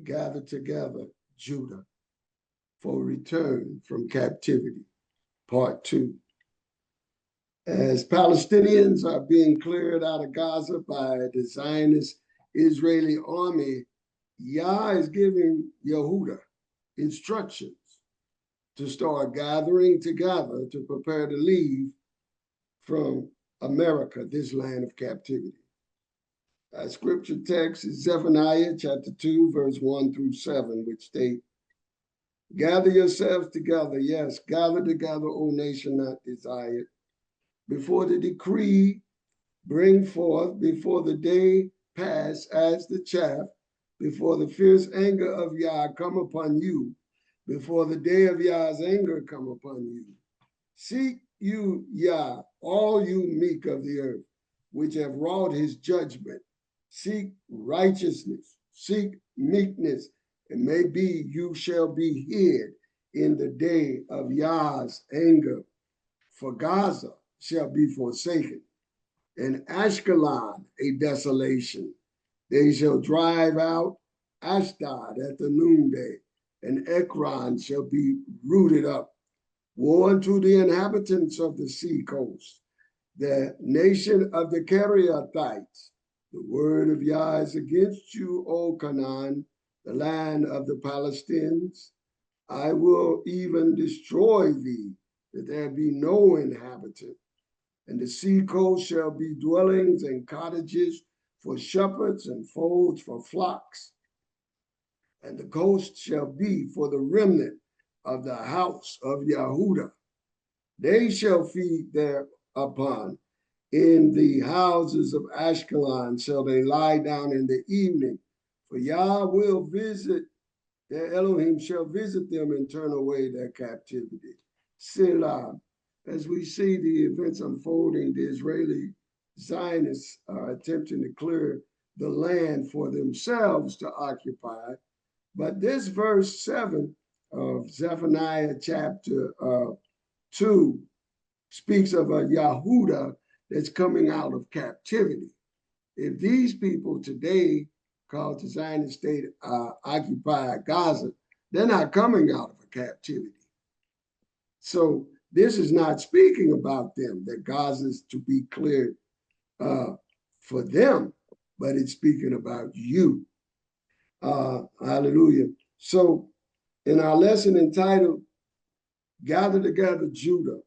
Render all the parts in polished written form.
gather together Judah for return from captivity. Part 2. As Palestinians are being cleared out of Gaza by the Zionist Israeli army, Yah is giving Yehuda instructions to start gathering together to prepare to leave from America, this land of captivity. Our scripture text is Zephaniah chapter 2, verse 1 through 7, which state, gather yourselves together, yes, gather together, O nation not desired, before the decree bring forth, before the day pass as the chaff, before the fierce anger of Yah come upon you, before the day of Yah's anger come upon you. Seek you Yah, all you meek of the earth, which have wrought his judgment. Seek righteousness, seek meekness, and maybe you shall be hid in the day of Yah's anger. For Gaza shall be forsaken, and Ashkelon a desolation. They shall drive out Ashdod at the noonday, and Ekron shall be rooted up. Woe unto the inhabitants of the sea coast, the nation of the Kerethites. The word of Yah is against you, O Canaan, the land of the Palestinians. I will even destroy thee, that there be no inhabitant. And the sea coast shall be dwellings and cottages for shepherds and folds for flocks. And the coast shall be for the remnant of the house of Yehuda. They shall feed thereupon. In the houses of Ashkelon shall they lie down in the evening. For Yah will visit, their Elohim shall visit them and turn away their captivity. Selah. As we see the events unfolding, the Israeli Zionists are attempting to clear the land for themselves to occupy. But this verse 7 of Zephaniah chapter 2 speaks of a Yehuda that's coming out of captivity. If these people today, called the Zionist state, occupy Gaza, they're not coming out of a captivity. So this is not speaking about them, that Gaza is to be cleared for them, but it's speaking about you. Hallelujah. So in our lesson entitled, Gather Together Judah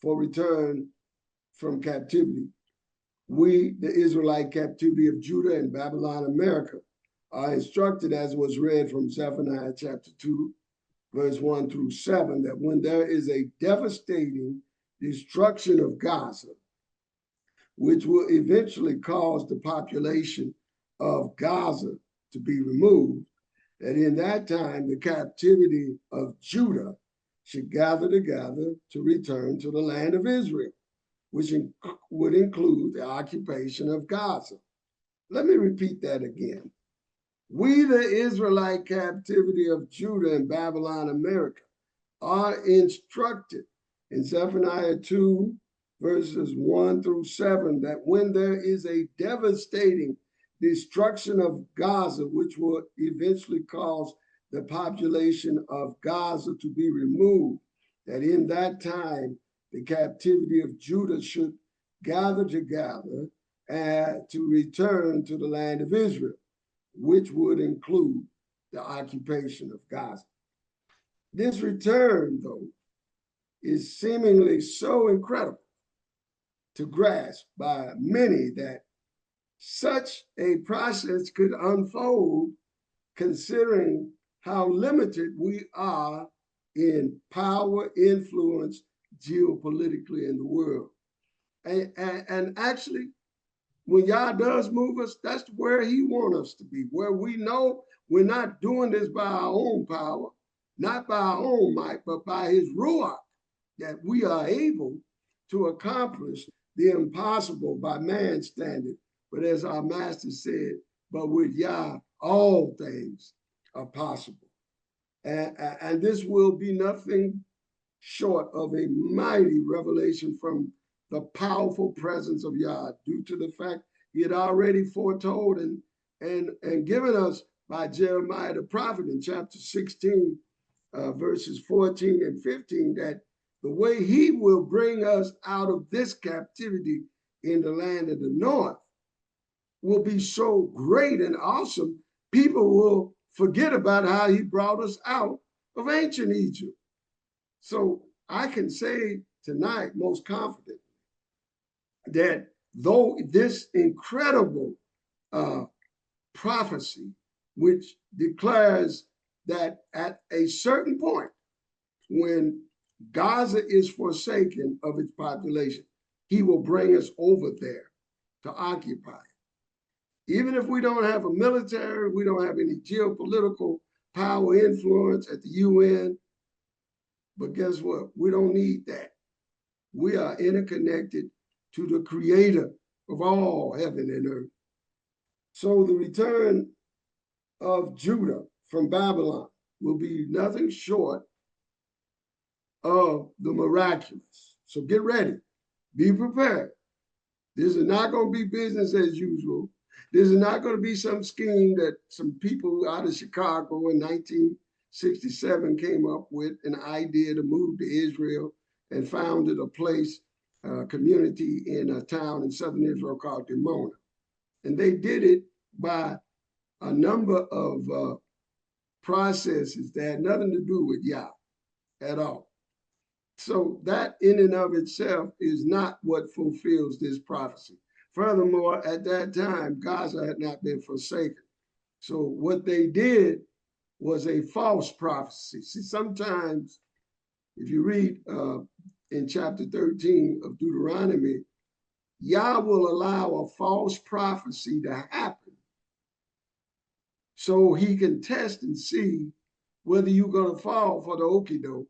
for Return from Captivity, we, the Israelite captivity of Judah and Babylon, America, are instructed, as was read from Zephaniah chapter 2, verse 1 through 7, that when there is a devastating destruction of Gaza, which will eventually cause the population of Gaza to be removed, that in that time the captivity of Judah should gather together to return to the land of Israel, which would include the occupation of Gaza. Let me repeat that again. We, the Israelite captivity of Judah and Babylon, America, are instructed in Zephaniah 2, verses 1 through 7, that when there is a devastating destruction of Gaza, which will eventually cause the population of Gaza to be removed, that in that time, the captivity of Judah should gather together and to return to the land of Israel, which would include the occupation of Gaza. This return, though, is seemingly so incredible to grasp by many that such a process could unfold, considering how limited we are in power, influence, geopolitically in the world. And actually, when Yah does move us, that's where he wants us to be, where we know we're not doing this by our own power, not by our own might, but by his Ruach, that we are able to accomplish the impossible by man's standard. But as our master said, but with Yah, all things are possible. And this will be nothing short of a mighty revelation from the powerful presence of Yah, due to the fact he had already foretold and given us by Jeremiah the prophet in chapter 16, verses 14 and 15, that the way he will bring us out of this captivity in the land of the north will be so great and awesome, people will forget about how he brought us out of ancient Egypt. So I can say tonight, most confident, that though this incredible prophecy, which declares that at a certain point, when Gaza is forsaken of its population, he will bring us over there to occupy it. Even if we don't have a military, we don't have any geopolitical power influence at the UN, but guess what? We don't need that. We are interconnected to the creator of all heaven and earth. So the return of Judah from Babylon will be nothing short of the miraculous. So get ready, be prepared. This is not going to be business as usual. This is not going to be some scheme that some people out of Chicago in 1967 came up with, an idea to move to Israel and founded a place, a community in a town in southern Israel called Dimona. And they did it by a number of processes that had nothing to do with Yah at all. So that in and of itself is not what fulfills this prophecy. Furthermore, at that time, Gaza had not been forsaken. So what they did was a false prophecy. See, sometimes if you read in chapter 13 of Deuteronomy, Yah will allow a false prophecy to happen so he can test and see whether you're going to fall for the okie doke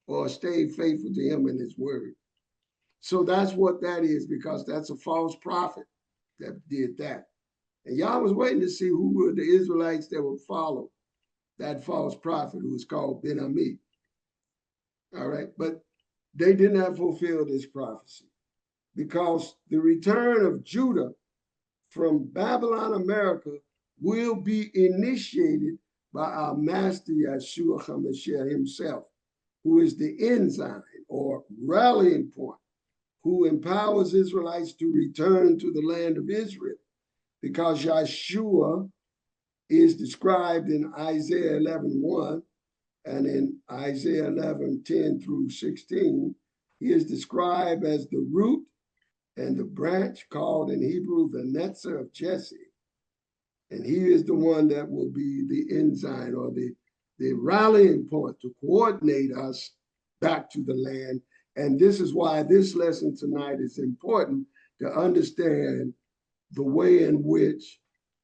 or stay faithful to him and his word. So that's what that is, because that's a false prophet that did that. And Yah was waiting to see who were the Israelites that would follow that false prophet who was called Ben-Ami. All right, but they did not fulfill this prophecy because the return of Judah from Babylon, America, will be initiated by our master Yeshua HaMashiach himself, who is the ensign or rallying point, who empowers Israelites to return to the land of Israel, because Yeshua is described in Isaiah 11:1 and in Isaiah 11:10 through 16. He is described as the root and the branch, called in Hebrew the Netzer of Jesse. And he is the one that will be the ensign or the rallying point to coordinate us back to the land. And this is why this lesson tonight is important, to understand the way in which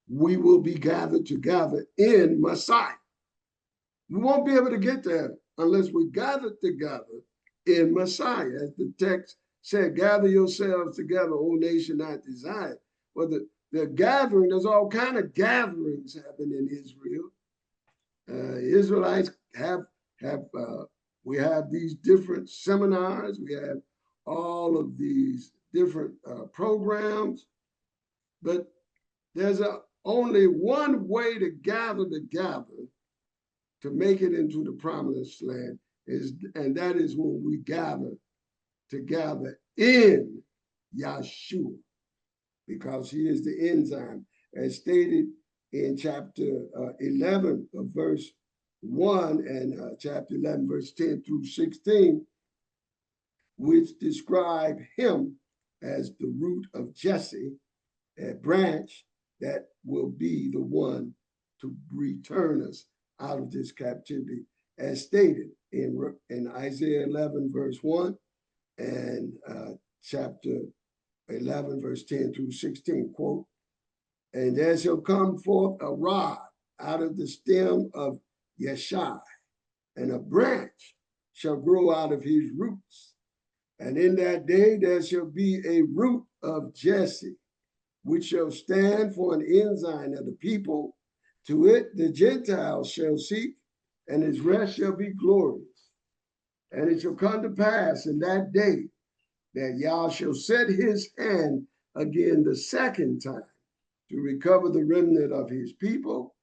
we will be gathered together in Messiah. We won't be able to get there unless we gather together in Messiah. As the text said, gather yourselves together, O nation not desired. Well, the gathering, there's all kind of gatherings happen in Israel. Israelites we have these different seminars. We have all of these different programs, but there's only one way to gather together to make it into the promised land, and that is when we gather together in Yeshua, because he is the ensign, as stated in chapter 11 of verse 1 and chapter 11, verse 10 through 16, which describe him as the root of Jesse, a branch that will be the one to return us out of this captivity, as stated in Isaiah 11, verse 1 and chapter 11, verse 10 through 16, quote, and there shall come forth a rod out of the stem of Yeshai, and a branch shall grow out of his roots. And in that day there shall be a root of Jesse, which shall stand for an ensign of the people. To it the Gentiles shall seek, and his rest shall be glorious. And it shall come to pass in that day that Yah shall set his hand again the second time to recover the remnant of his people,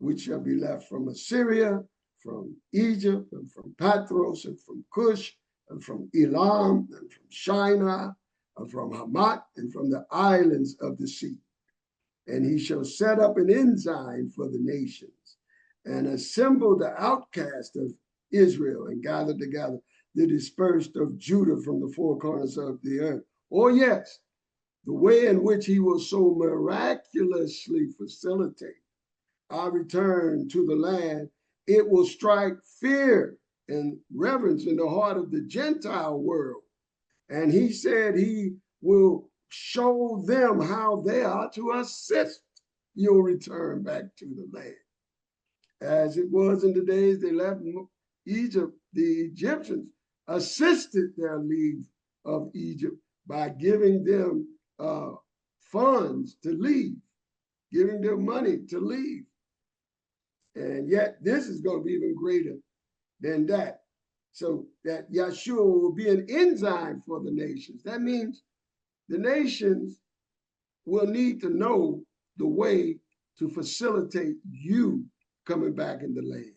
which shall be left from Assyria, from Egypt, and from Pathros, and from Cush, and from Elam, and from Shinar, and from Hamath, and from the islands of the sea. And he shall set up an ensign for the nations, and assemble the outcast of Israel, and gather together the dispersed of Judah from the four corners of the earth. Oh, yes, the way in which he will so miraculously facilitate our return to the land, it will strike fear and reverence in the heart of the Gentile world. And he said he will show them how they are to assist your return back to the land. As it was in the days they left Egypt, the Egyptians assisted their leave of Egypt by giving them funds to leave, giving them money to leave. And yet this is going to be even greater than that. So that Yeshua will be an ensign for the nations. That means the nations will need to know the way to facilitate you coming back in the land.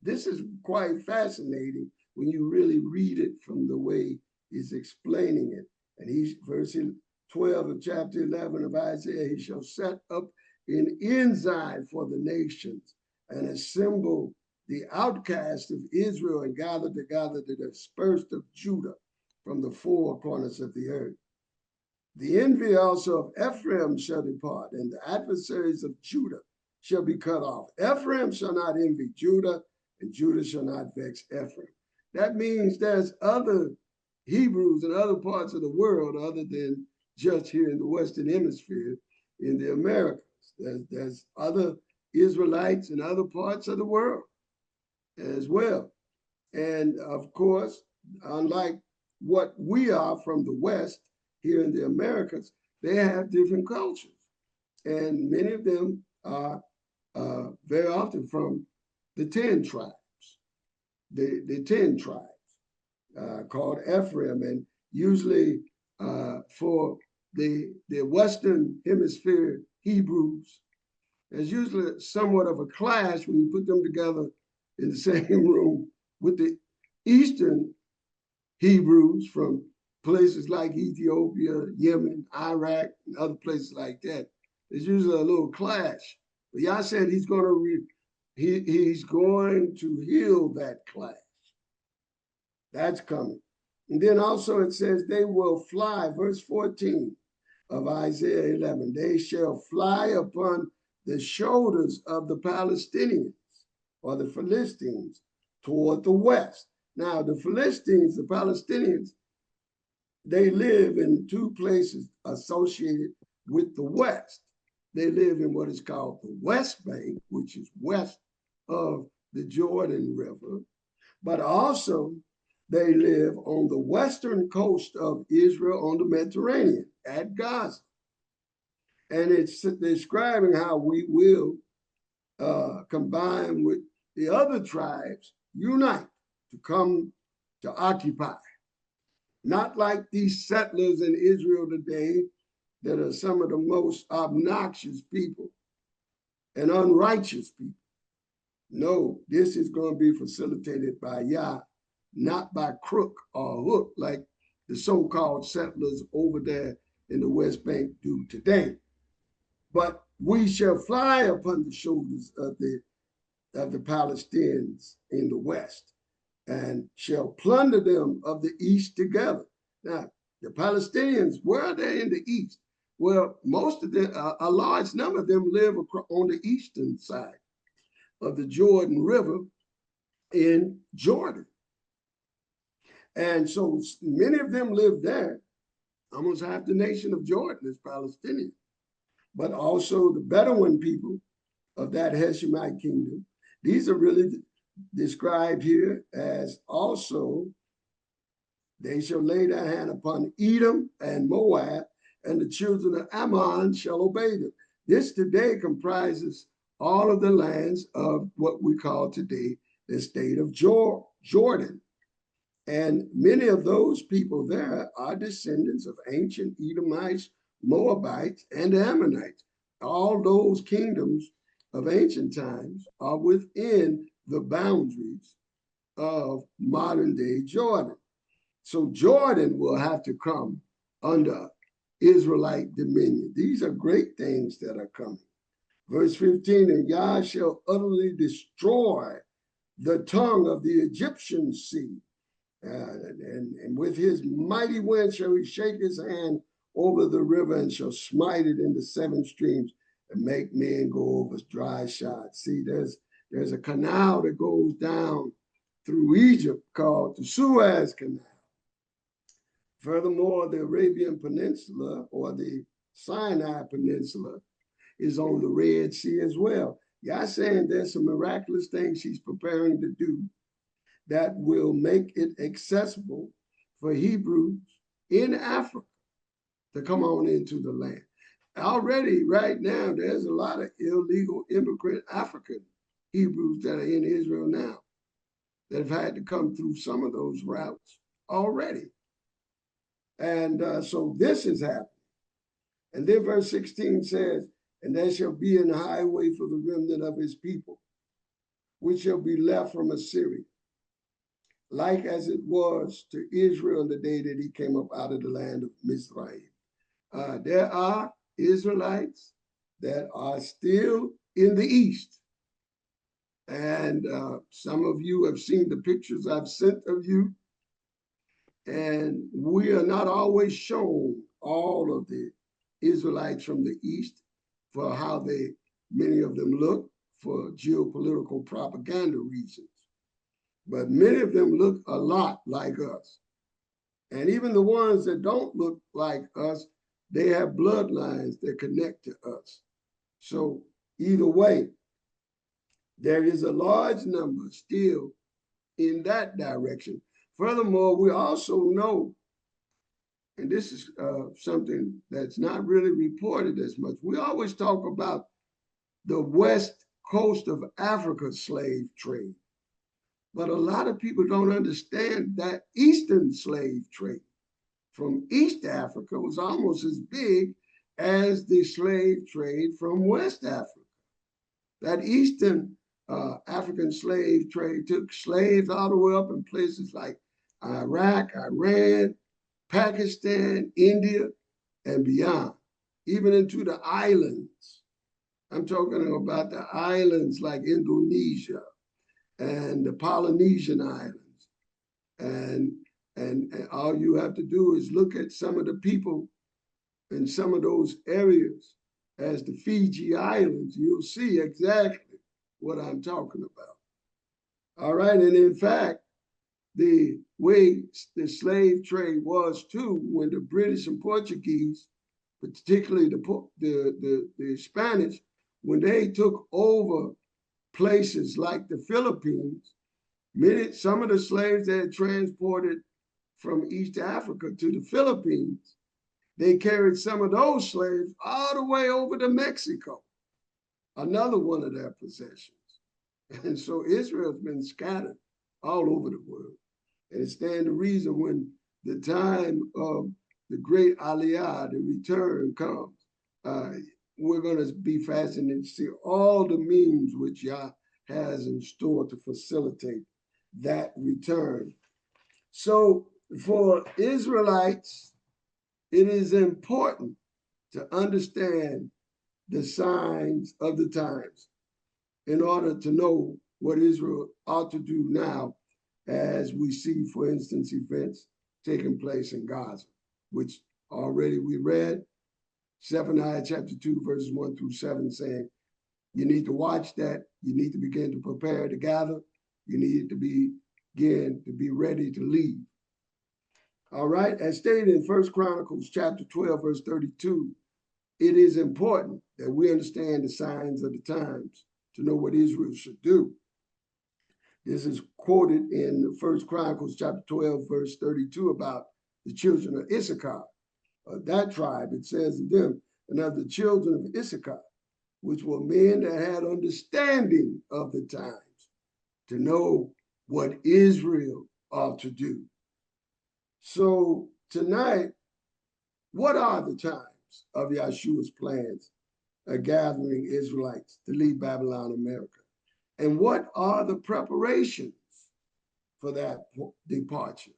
This is quite fascinating when you really read it from the way he's explaining it. And he's verse 12 of chapter 11 of Isaiah, he shall set up an ensign for the nations and assemble the outcast of Israel and gather together the dispersed of Judah from the four corners of the earth. The envy also of Ephraim shall depart, and the adversaries of Judah shall be cut off. Ephraim shall not envy Judah, and Judah shall not vex Ephraim. That means there's other Hebrews in other parts of the world other than just here in the Western Hemisphere, in the Americas. There's other Israelites in other parts of the world as well. And of course, unlike what we are from the West here in the Americas, they have different cultures. And many of them are very often from the 10 tribes, the 10 tribes called Ephraim. And usually for the Western Hemisphere Hebrews, there's usually somewhat of a clash when you put them together in the same room with the Eastern Hebrews from places like Ethiopia, Yemen, Iraq, and other places like that. There's usually a little clash. But Yah said he's going to he's going to heal that clash. That's coming. And then also it says they will fly, verse 14 of Isaiah 11, they shall fly upon the shoulders of the Palestinians or the Philistines toward the west. Now, the Philistines, the Palestinians, they live in two places associated with the west. They live in what is called the West Bank, which is west of the Jordan River, but also they live on the western coast of Israel on the Mediterranean at Gaza. And it's describing how we will combine with the other tribes, unite to come to occupy. Not like these settlers in Israel today that are some of the most obnoxious people and unrighteous people. No, this is going to be facilitated by Yah, not by crook or hook like the so-called settlers over there in the West Bank do today. But we shall fly upon the shoulders of the Palestinians in the West and shall plunder them of the East together. Now, the Palestinians, where are they in the East? Well, most of them, a large number of them live on the eastern side of the Jordan River in Jordan. And so many of them live there. Almost half the nation of Jordan is Palestinian. But also the Bedouin people of that Hashemite kingdom, these are really described here as also, they shall lay their hand upon Edom and Moab, and the children of Ammon shall obey them. This today comprises all of the lands of what we call today the state of Jordan. And many of those people there are descendants of ancient Edomites, Moabites, and Ammonites. All those kingdoms of ancient times are within the boundaries of modern day Jordan. So Jordan will have to come under Israelite dominion. These are great things that are coming. Verse 15, and Yah shall utterly destroy the tongue of the Egyptian sea. And with his mighty wind shall he shake his hand over the river and shall smite it into seven streams and make men go over dry shod. See, there's a canal that goes down through Egypt called the Suez Canal. Furthermore, the Arabian Peninsula or the Sinai Peninsula is on the Red Sea as well. Y'all saying there's some miraculous things he's preparing to do that will make it accessible for Hebrews in Africa to come on into the land. Already, right now, there's a lot of illegal immigrant African Hebrews that are in Israel now that have had to come through some of those routes already. And so this is happening. And then verse 16 says, and there shall be an highway for the remnant of his people, which shall be left from Assyria, like as it was to Israel in the day that he came up out of the land of Mizraim. There are Israelites that are still in the east. And some of you have seen the pictures I've sent of you. And we are not always shown all of the Israelites from the east for how many of them look for geopolitical propaganda reasons. But many of them look a lot like us. And even the ones that don't look like us, they have bloodlines that connect to us. So either way, there is a large number still in that direction. Furthermore, we also know, and this is something that's not really reported as much, we always talk about the west coast of Africa slave trade. But a lot of people don't understand that eastern slave trade from East Africa was almost as big as the slave trade from West Africa. That eastern African slave trade took slaves all the way up in places like Iraq, Iran, Pakistan, India, and beyond, even into the islands. I'm talking about the islands like Indonesia and the Polynesian islands. And all you have to do is look at some of the people in some of those areas as the Fiji Islands. You'll see exactly what I'm talking about. All right, and in fact, the way the slave trade was too, when the British and Portuguese, particularly the Spanish, when they took over places like the Philippines, some of the slaves that had transported from East Africa to the Philippines, they carried some of those slaves all the way over to Mexico, another one of their possessions. And so Israel's been scattered all over the world. And it stands to reason when the time of the great Aliyah, the return comes, we're going to be fascinated to see all the means which Yah has in store to facilitate that return. So for Israelites, it is important to understand the signs of the times in order to know what Israel ought to do now, as we see, for instance, events taking place in Gaza, which already we read, Zephaniah chapter 2, verses 1 through 7, saying, you need to watch that. You need to begin to prepare to gather. You need to begin to be ready to leave. All right, as stated in 1 Chronicles chapter 12, verse 32, it is important that we understand the signs of the times to know what Israel should do. This is quoted in 1 Chronicles chapter 12, verse 32 about the children of Issachar. That tribe, it says of them, and of the children of Issachar, which were men that had understanding of the times, to know what Israel ought to do. So tonight, what are the times of Yahshua's plans gathering Israelites to leave Babylon, America. And what are the preparations for that departure?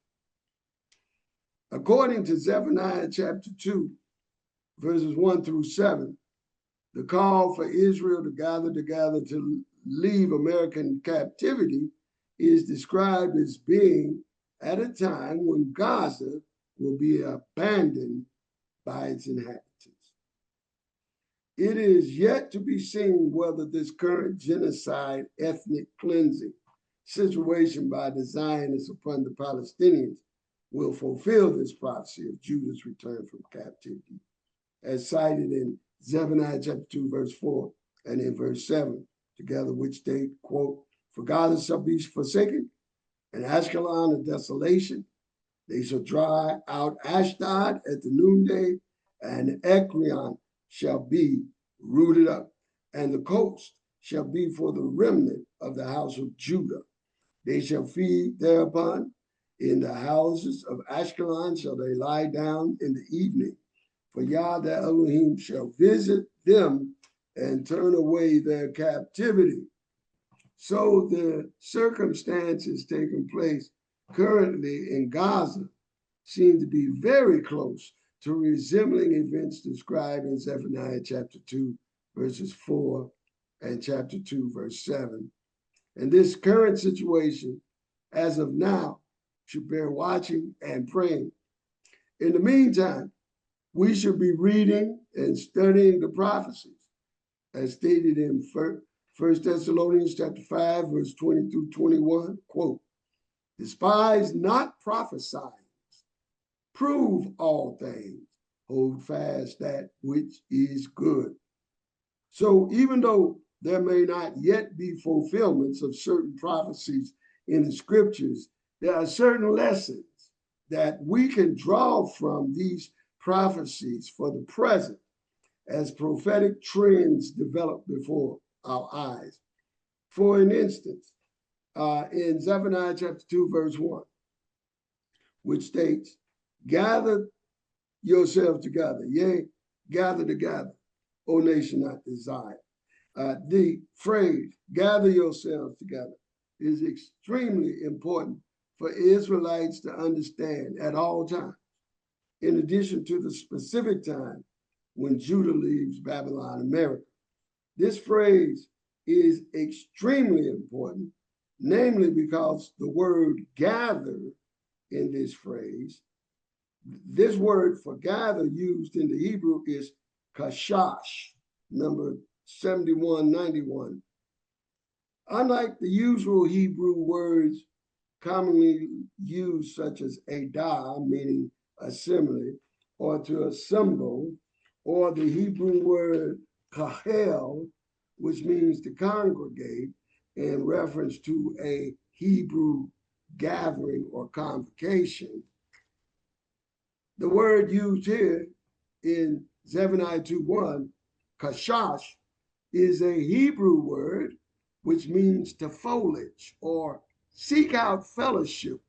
According to Zephaniah chapter 2, verses 1 through 7, the call for Israel to gather together to leave American captivity is described as being at a time when Gaza will be abandoned by its inhabitants. It is yet to be seen whether this current genocide, ethnic cleansing situation by the Zionists upon the Palestinians will fulfill this prophecy of Judah's return from captivity, as cited in Zephaniah chapter 2, verse 4, and in verse 7, together which they quote, "For Gaza shall be forsaken, and Ashkelon a desolation. They shall dry out Ashdod at the noonday, and Ekron shall be rooted up, and the coast shall be for the remnant of the house of Judah. They shall feed thereupon. In the houses of Ashkelon shall they lie down in the evening. For Yah the Elohim shall visit them and turn away their captivity." So the circumstances taking place currently in Gaza seem to be very close to resembling events described in Zephaniah chapter 2, verses 4, and chapter 2, verse 7. And this current situation, as of now, should bear watching and praying. In the meantime, we should be reading and studying the prophecies, as stated in 1 Thessalonians chapter 5, verse 20 through 21, quote, "Despise not prophesying, prove all things, hold fast that which is good." So even though there may not yet be fulfillments of certain prophecies in the scriptures, there are certain lessons that we can draw from these prophecies for the present as prophetic trends develop before our eyes. For an instance, in Zephaniah chapter 2, verse 1, which states, "Gather yourselves together, yea, gather together, O nation not desire." The phrase, "gather yourselves together," is extremely important for Israelites to understand at all times, in addition to the specific time when Judah leaves Babylon, America. This phrase is extremely important, namely because the word gather in this phrase, this word for gather used in the Hebrew is kashash, number 7191. Unlike the usual Hebrew words commonly used, such as adah, meaning assembly, or to assemble, or the Hebrew word kahel, which means to congregate, in reference to a Hebrew gathering or convocation. The word used here in Zephaniah 2:1, kashash, is a Hebrew word which means to foliage or seek out fellowship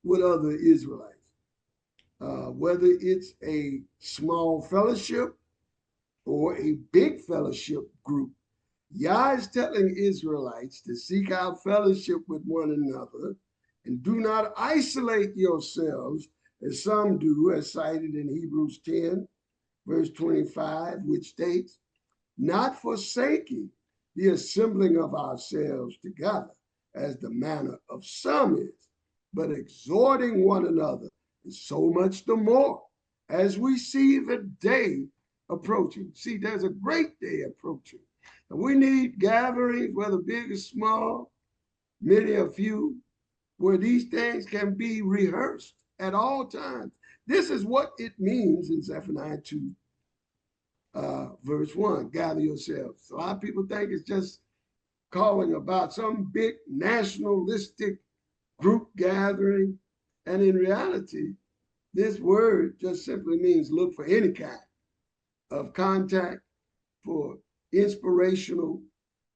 with other Israelites. Whether it's a small fellowship or a big fellowship group, Yah is telling Israelites to seek out fellowship with one another and do not isolate yourselves as some do, as cited in Hebrews 10, verse 25, which states, "Not forsaking the assembling of ourselves together, as the manner of some is, but exhorting one another, and so much the more, as we see the day approaching." See, there's a great day approaching. And we need gatherings, whether big or small, many or few, where these things can be rehearsed at all times. This is what it means in Zephaniah 2, verse 1, "Gather yourselves." A lot of people think it's just calling about some big nationalistic group gathering. And in reality, this word just simply means look for any kind of contact, for inspirational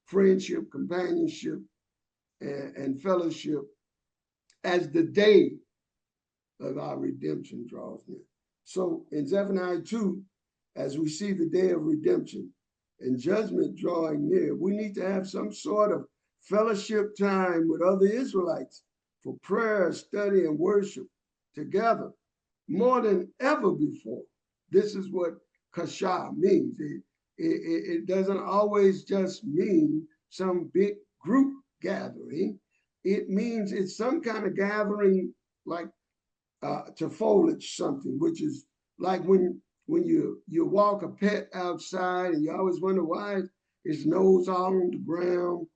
friendship, companionship, and fellowship as the day of our redemption draws near. So in Zephaniah 2, as we see the day of redemption, and judgment drawing near, we need to have some sort of fellowship time with other Israelites for prayer, study, and worship together more than ever before. This is what kasha means. It doesn't always just mean some big group gathering. It means it's some kind of gathering like to foliage something, which is like when you walk a pet outside and you always wonder why his nose all on the ground,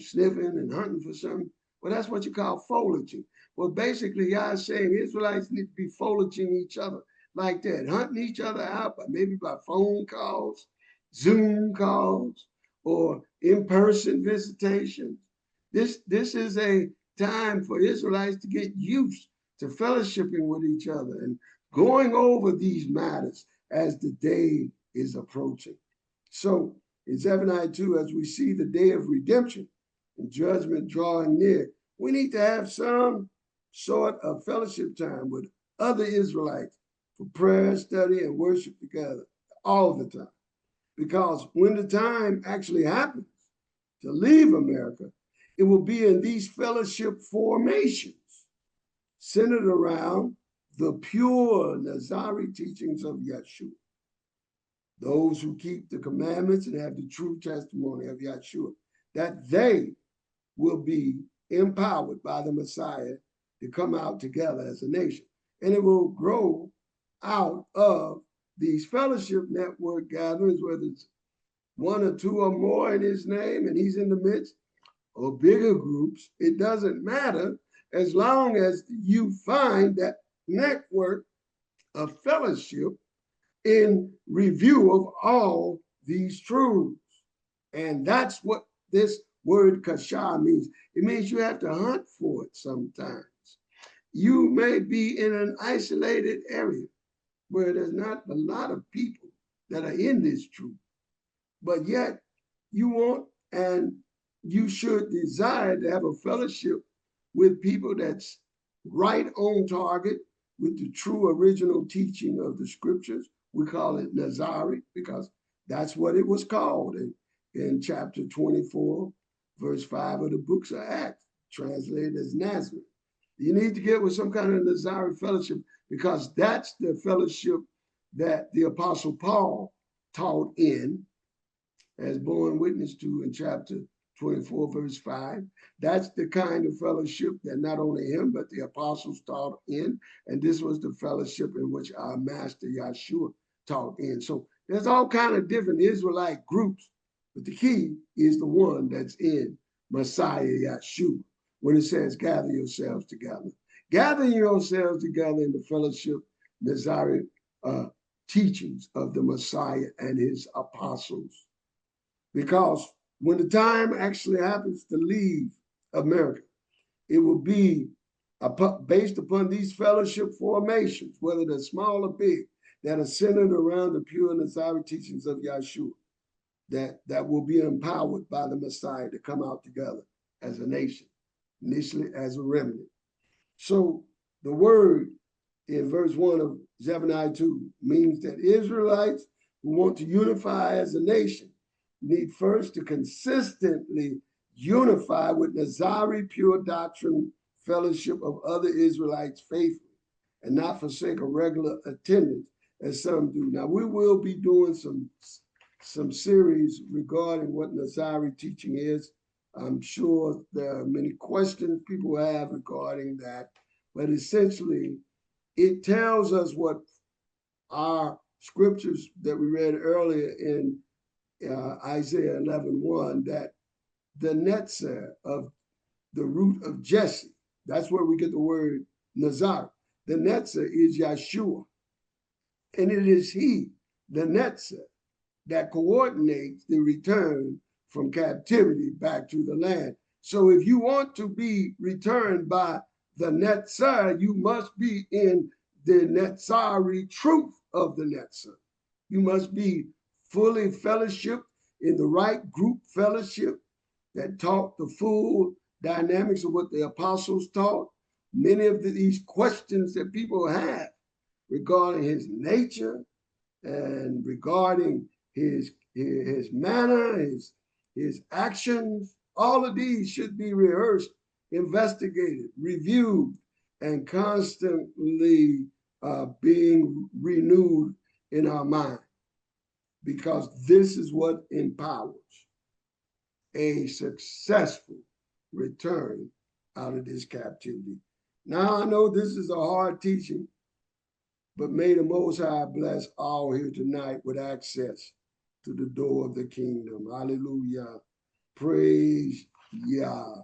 sniffing and hunting for something. Well, that's what you call foraging. Well, basically, God's saying Israelites need to be foraging each other like that, hunting each other out, but maybe by phone calls, Zoom calls, or in-person visitations. This is a time for Israelites to get used to fellowshipping with each other and going over these matters as the day is approaching. So in Zephaniah 2, as we see the day of redemption and judgment drawing near, we need to have some sort of fellowship time with other Israelites for prayer, study, and worship together all the time. Because when the time actually happens to leave America, it will be in these fellowship formations centered around the pure Nazari teachings of Yeshua. Those who keep the commandments and have the true testimony of Yeshua, that they will be empowered by the Messiah to come out together as a nation. And it will grow out of these fellowship network gatherings, whether it's one or two or more in his name and he's in the midst, or bigger groups. It doesn't matter as long as you find that network of fellowship in review of all these truths. And that's what this word kasha means. It means you have to hunt for it sometimes. You may be in an isolated area where there's not a lot of people that are in this truth, but yet you want and you should desire to have a fellowship with people that's right on target with the true original teaching of the scriptures. We call it Nazari because that's what it was called in chapter 24, verse 5 of the books of Acts, translated as Nazareth. You need to get with some kind of Nazari fellowship because that's the fellowship that the Apostle Paul taught in, as borne witness to in chapter 24, verse 5. That's the kind of fellowship that not only him, but the apostles taught in. And this was the fellowship in which our master Yeshua taught in. So there's all kind of different Israelite groups, but the key is the one that's in Messiah Yeshua. When it says, gather yourselves together. Gather yourselves together in the fellowship, Nazarene teachings of the Messiah and his apostles. Because when the time actually happens to leave America, it will be based upon these fellowship formations, whether they're small or big, that are centered around the pure Nazarene teachings of Yeshua, that will be empowered by the Messiah to come out together as a nation, initially as a remnant. So the word in verse 1 of Zephaniah 2 means that Israelites who want to unify as a nation need first to consistently unify with Nazari pure doctrine fellowship of other Israelites faithfully and not forsake a regular attendance as some do. Now we will be doing some series regarding what Nazari teaching is. I'm sure there are many questions people have regarding that, but essentially it tells us what our scriptures that we read earlier in Isaiah 11:1, that the netzer of the root of Jesse, that's where we get the word Nazar. The netzer is Yeshua, and it is he, the netzer, that coordinates the return from captivity back to the land. So if you want to be returned by the netzer, you must be in the netzari truth of the netzer. You must be fully fellowship in the right group fellowship that taught the full dynamics of what the apostles taught. Many of these questions that people have regarding his nature and regarding his his manner, his actions, all of these should be rehearsed, investigated, reviewed, and constantly being renewed in our mind, because this is what empowers a successful return out of this captivity. Now I know this is a hard teaching, but may the Most High bless all here tonight with access to the door of the kingdom. Hallelujah. Praise Yah.